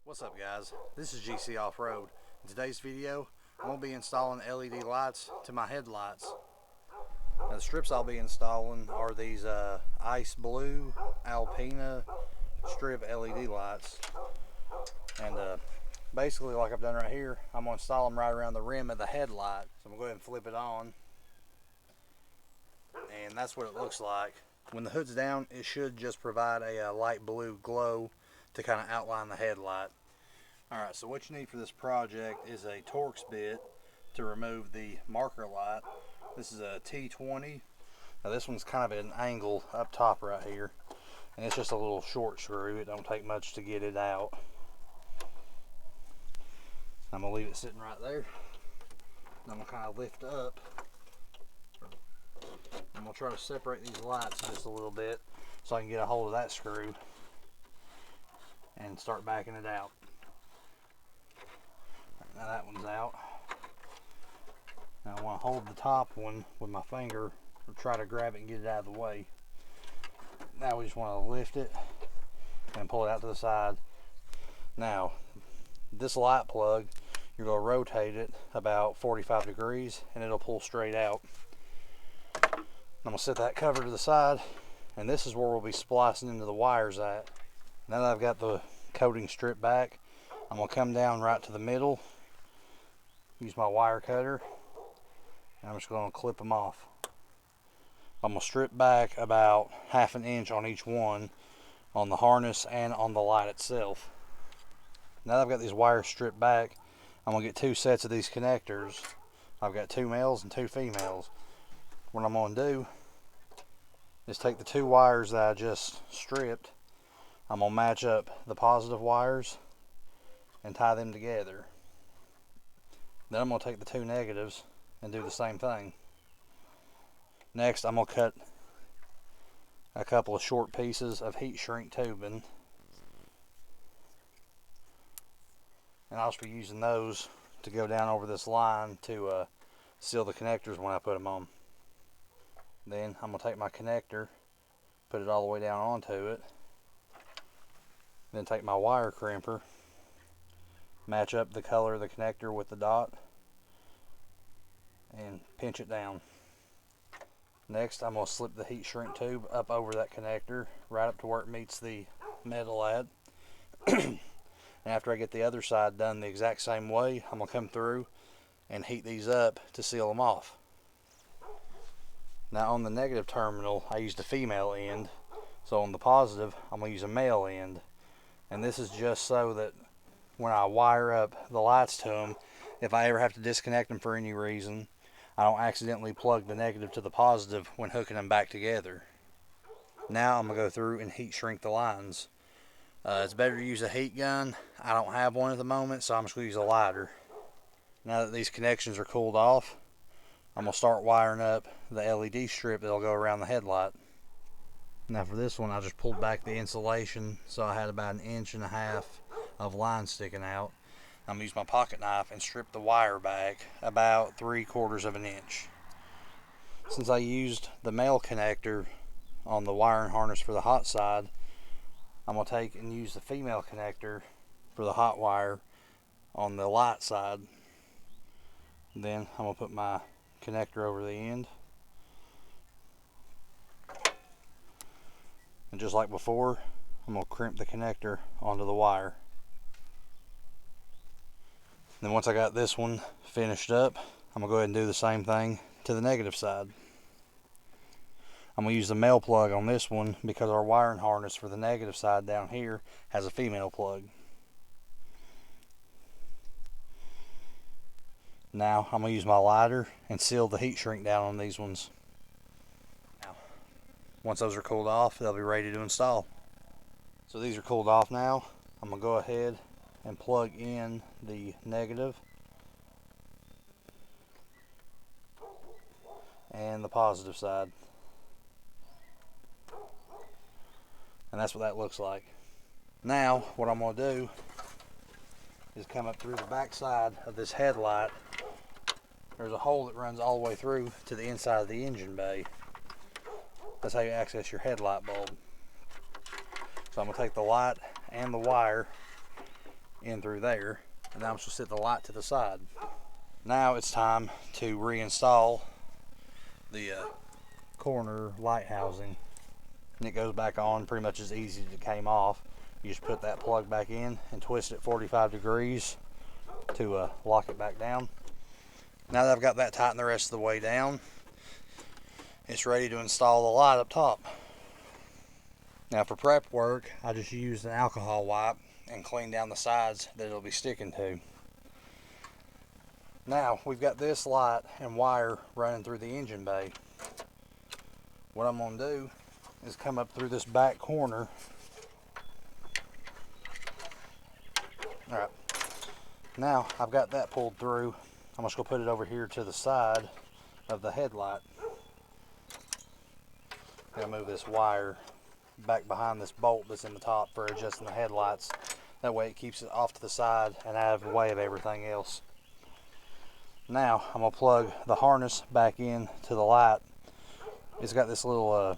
What's up guys, this is GC Off-Road. In today's video I'm going to be installing LED lights to my headlights. Now the strips I'll be installing are these ice blue Alpina strip LED lights, and basically like I've done right here, I'm going to install them right around the rim of the headlight. So I'm going to go ahead and flip it on, and that's what it looks like. When the hood's down, it should just provide a light blue glow to kind of outline the headlight. Alright, so what you need for this project is a Torx bit to remove the marker light. This is a T20. Now this one's kind of at an angle up top right here, and it's just a little short screw. It don't take much to get it out. I'm going to leave it sitting right there. I'm going to kind of lift up. I'm going to try to separate these lights just a little bit so I can get a hold of that screw and start backing it out. Now that one's out. Now I want to hold the top one with my finger or try to grab it and get it out of the way. Now we just want to lift it and pull it out to the side. Now this light plug, you're going to rotate it about 45 degrees and it'll pull straight out. I'm going to set that cover to the side, and this is where we'll be splicing into the wires at. Now that I've got the coating stripped back, I'm going to come down right to the middle, use my wire cutter, and I'm just going to clip them off. I'm going to strip back about ½ an inch on each one, on the harness and on the light itself. Now that I've got these wires stripped back, I'm going to get 2 sets of these connectors. I've got 2 males and 2 females. What I'm going to do is take the 2 wires that I just stripped. I'm going to match up the positive wires and tie them together. Then I'm going to take the 2 negatives and do the same thing. Next, I'm going to cut a couple of short pieces of heat shrink tubing, and I'll just be using those to go down over this line to seal the connectors when I put them on. Then I'm going to take my connector, put it all the way down onto it, then take my wire crimper, match up the color of the connector with the dot, and pinch it down. Next, I'm going to slip the heat shrink tube up over that connector, right up to where it meets the metal at. And after I get the other side done the exact same way, I'm going to come through and heat these up to seal them off. Now on the negative terminal, I used a female end, so on the positive, I'm going to use a male end. And this is just so that when I wire up the lights to them, if I ever have to disconnect them for any reason, I don't accidentally plug the negative to the positive when hooking them back together. Now I'm going to go through and heat shrink the lines. It's better to use a heat gun. I don't have one at the moment, so I'm just going to use a lighter. Now that these connections are cooled off, I'm going to start wiring up the LED strip that'll go around the headlight. Now for this one, I just pulled back the insulation, so I had about 1.5 inches of line sticking out. I'm going to use my pocket knife and strip the wire back about 3/4 of an inch. Since I used the male connector on the wiring harness for the hot side, I'm going to take and use the female connector for the hot wire on the light side. Then I'm going to put my connector over the end, and just like before, I'm going to crimp the connector onto the wire. Then once I got this one finished up, I'm going to go ahead and do the same thing to the negative side. I'm going to use the male plug on this one because our wiring harness for the negative side down here has a female plug. Now I'm going to use my lighter and seal the heat shrink down on these ones. Now, once those are cooled off, they'll be ready to install. So these are cooled off now. I'm going to go ahead and plug in the negative and the positive side. And that's what that looks like. Now what I'm going to do is come up through the back side of this headlight. There's a hole that runs all the way through to the inside of the engine bay. That's how you access your headlight bulb. So I'm going to take the light and the wire in through there, and now I'm supposed to set the light to the side. Now it's time to reinstall the corner light housing, and it goes back on pretty much as easy as it came off. You just put that plug back in and twist it 45 degrees to lock it back down. Now that I've got that tightened the rest of the way down, it's ready to install the light up top. Now for prep work, I just used an alcohol wipe and cleaned down the sides that it'll be sticking to. Now we've got this light and wire running through the engine bay. What I'm going to do is come up through this back corner. Alright, now I've got that pulled through. I'm just going to put it over here to the side of the headlight. I'm going to move this wire back behind this bolt that's in the top for adjusting the headlights. That way it keeps it off to the side and out of the way of everything else. Now I'm going to plug the harness back in to the light. It's got this little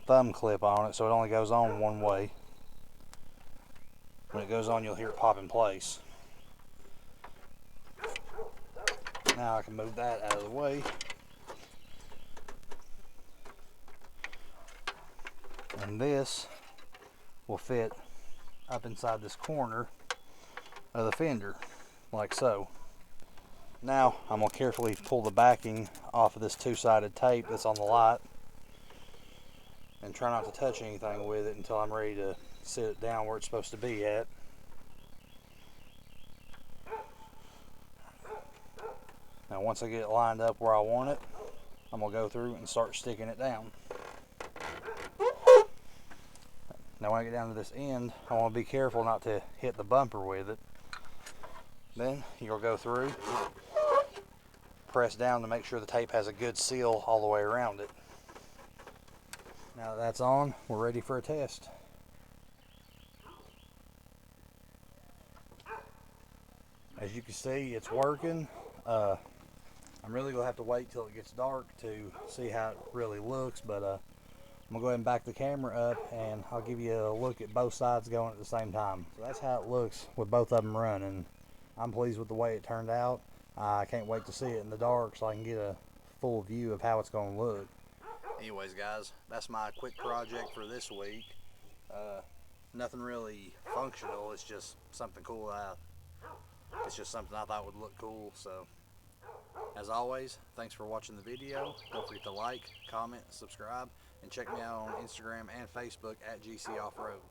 thumb clip on it, so it only goes on one way. When it goes on, you'll hear it pop in place. Now I can move that out of the way. And this will fit up inside this corner of the fender, like so. Now I'm going to carefully pull the backing off of this two-sided tape that's on the light and try not to touch anything with it until I'm ready to sit it down where it's supposed to be at. Now once I get it lined up where I want it, I'm going to go through and start sticking it down. Now when I get down to this end, I want to be careful not to hit the bumper with it. Then you'll go through, press down to make sure the tape has a good seal all the way around it. Now that that's on, we're ready for a test. As you can see, it's working. I'm really going to have to wait till it gets dark to see how it really looks, but I'm going to go ahead and back the camera up and I'll give you a look at both sides going at the same time. So that's how it looks with both of them running. I'm pleased with the way it turned out. I can't wait to see it in the dark so I can get a full view of how it's going to look. Anyways guys, that's my quick project for this week. Nothing really functional, it's just something cool. It's just something I thought would look cool. So as always, thanks for watching the video. Don't forget to like, comment, subscribe, and check me out on Instagram and Facebook at GC Off-Road.